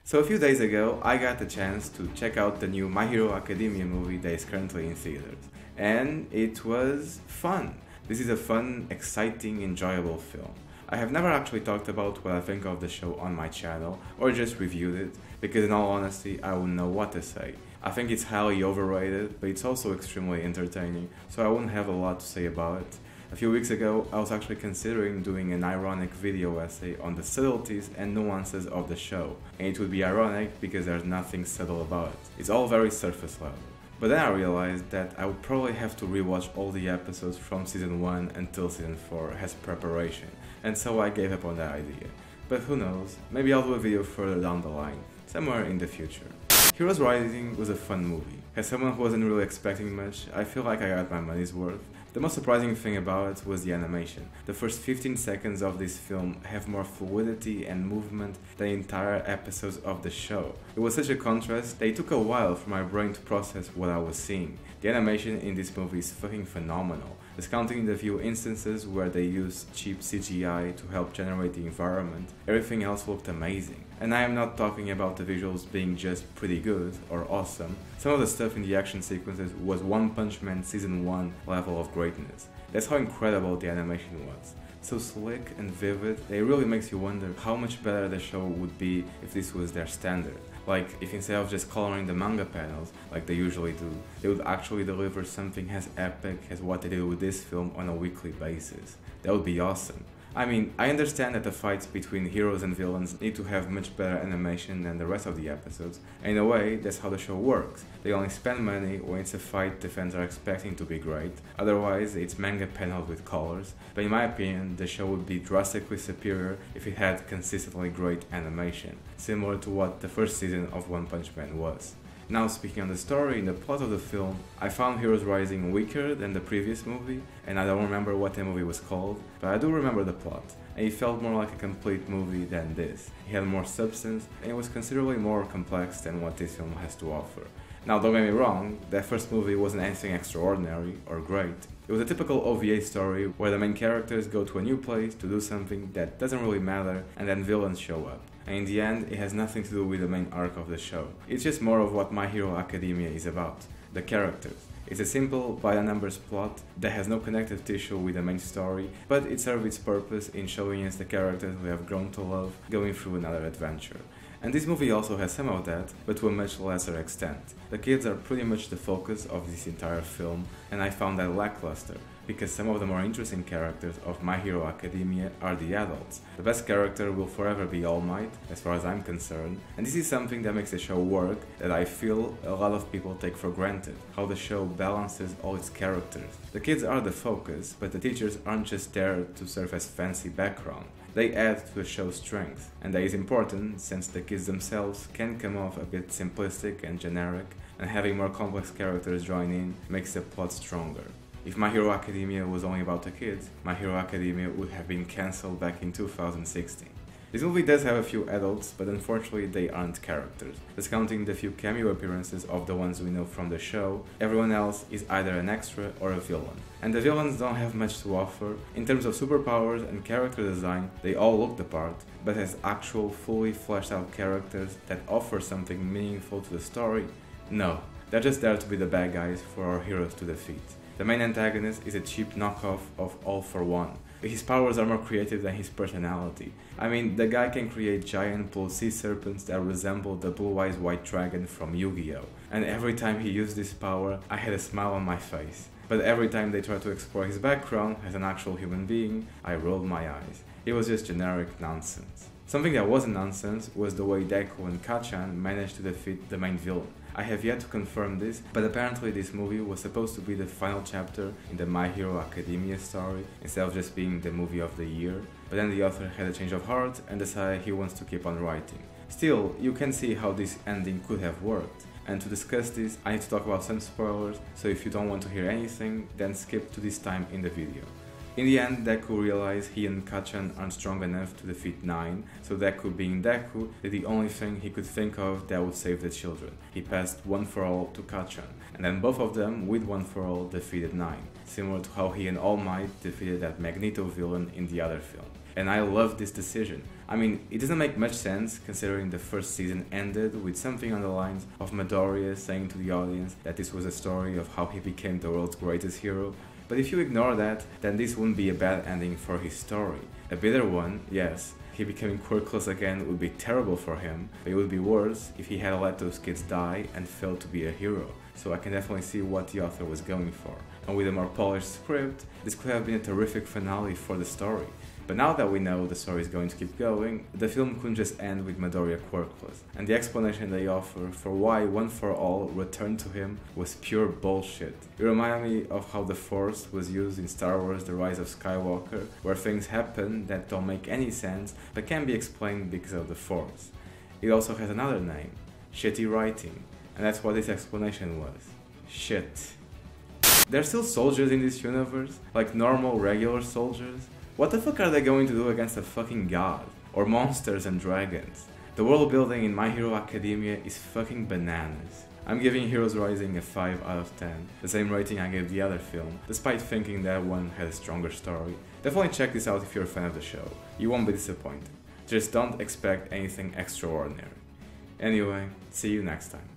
So a few days ago, I got the chance to check out the new My Hero Academia movie that is currently in theaters. And it was fun. This is a fun, exciting, enjoyable film. I have never actually talked about what I think of the show on my channel, or just reviewed it, because in all honesty, I wouldn't know what to say. I think it's highly overrated, but it's also extremely entertaining, so I wouldn't have a lot to say about it. A few weeks ago, I was actually considering doing an ironic video essay on the subtleties and nuances of the show, and it would be ironic because there's nothing subtle about it. It's all very surface level. But then I realized that I would probably have to rewatch all the episodes from season 1 until season 4 as preparation, and so I gave up on that idea. But who knows, maybe I'll do a video further down the line, somewhere in the future. Heroes Rising was a fun movie. As someone who wasn't really expecting much, I feel like I got my money's worth. The most surprising thing about it was the animation. The first 15 seconds of this film have more fluidity and movement than the entire episodes of the show. It was such a contrast that it took a while for my brain to process what I was seeing. The animation in this movie is fucking phenomenal. Discounting the few instances where they used cheap CGI to help generate the environment, everything else looked amazing. And I am not talking about the visuals being just pretty good or awesome. Some of the stuff in the action sequences was One Punch Man Season 1 level of greatness. That's how incredible the animation was. So slick and vivid that it really makes you wonder how much better the show would be if this was their standard. Like, if instead of just coloring the manga panels like they usually do, they would actually deliver something as epic as what they did with this film on a weekly basis. That would be awesome. I mean, I understand that the fights between heroes and villains need to have much better animation than the rest of the episodes, and in a way, that's how the show works. They only spend money when it's a fight the fans are expecting to be great, otherwise it's manga panels with colors, but in my opinion, the show would be drastically superior if it had consistently great animation, similar to what the first season of One Punch Man was. Now, speaking on the story and the plot of the film, I found Heroes Rising weaker than the previous movie, and I don't remember what the movie was called, but I do remember the plot, and it felt more like a complete movie than this. It had more substance, and it was considerably more complex than what this film has to offer. Now, don't get me wrong, that first movie wasn't anything extraordinary or great. It was a typical OVA story where the main characters go to a new place to do something that doesn't really matter, and then villains show up. And in the end, it has nothing to do with the main arc of the show. It's just more of what My Hero Academia is about, the characters. It's a simple, by-the-numbers plot that has no connective tissue with the main story, but it serves its purpose in showing us the characters we have grown to love going through another adventure. And this movie also has some of that, but to a much lesser extent. The kids are pretty much the focus of this entire film, and I found that lackluster, because some of the more interesting characters of My Hero Academia are the adults. The best character will forever be All Might, as far as I'm concerned, and this is something that makes the show work that I feel a lot of people take for granted, how the show balances all its characters. The kids are the focus, but the teachers aren't just there to serve as fancy background. They add to the show's strength, and that is important since the kids themselves can come off a bit simplistic and generic, and having more complex characters join in makes the plot stronger. If My Hero Academia was only about the kids, My Hero Academia would have been cancelled back in 2016. This movie does have a few adults, but unfortunately they aren't characters. Discounting the few cameo appearances of the ones we know from the show, everyone else is either an extra or a villain. And the villains don't have much to offer. In terms of superpowers and character design, they all look the part, but as actual fully fleshed out characters that offer something meaningful to the story, no. They're just there to be the bad guys for our heroes to defeat. The main antagonist is a cheap knockoff of All for One. His powers are more creative than his personality. I mean, the guy can create giant blue sea serpents that resemble the blue-eyed white dragon from Yu-Gi-Oh! And every time he used this power, I had a smile on my face. But every time they tried to explore his background as an actual human being, I rolled my eyes. It was just generic nonsense. Something that wasn't nonsense was the way Deku and Kachan managed to defeat the main villain. I have yet to confirm this, but apparently this movie was supposed to be the final chapter in the My Hero Academia story, instead of just being the movie of the year, but then the author had a change of heart and decided he wants to keep on writing. Still, you can see how this ending could have worked, and to discuss this I need to talk about some spoilers, so if you don't want to hear anything, then skip to this time in the video. In the end, Deku realized he and Kachan aren't strong enough to defeat Nine, so Deku, being Deku, did the only thing he could think of that would save the children. He passed One For All to Kachan, and then both of them, with One For All, defeated Nine, similar to how he and All Might defeated that Magneto villain in the other film. And I love this decision. I mean, it doesn't make much sense considering the first season ended with something on the lines of Midoriya saying to the audience that this was a story of how he became the world's greatest hero. But if you ignore that, then this wouldn't be a bad ending for his story. A bitter one, yes. He becoming quirkless again would be terrible for him, but it would be worse if he had let those kids die and failed to be a hero. So I can definitely see what the author was going for. And with a more polished script, this could have been a terrific finale for the story. But now that we know the story is going to keep going, the film couldn't just end with Midoriya quirkless, and the explanation they offer for why One For All returned to him was pure bullshit. It reminded me of how the Force was used in Star Wars The Rise of Skywalker, where things happen that don't make any sense but can be explained because of the Force. It also has another name, shitty writing, and that's what this explanation was. Shit. There's still soldiers in this universe, like normal, regular soldiers. What the fuck are they going to do against a fucking god? Or monsters and dragons? The world building in My Hero Academia is fucking bananas. I'm giving Heroes Rising a 5 out of 10, the same rating I gave the other film, despite thinking that one had a stronger story. Definitely check this out if you're a fan of the show. You won't be disappointed. Just don't expect anything extraordinary. Anyway, see you next time.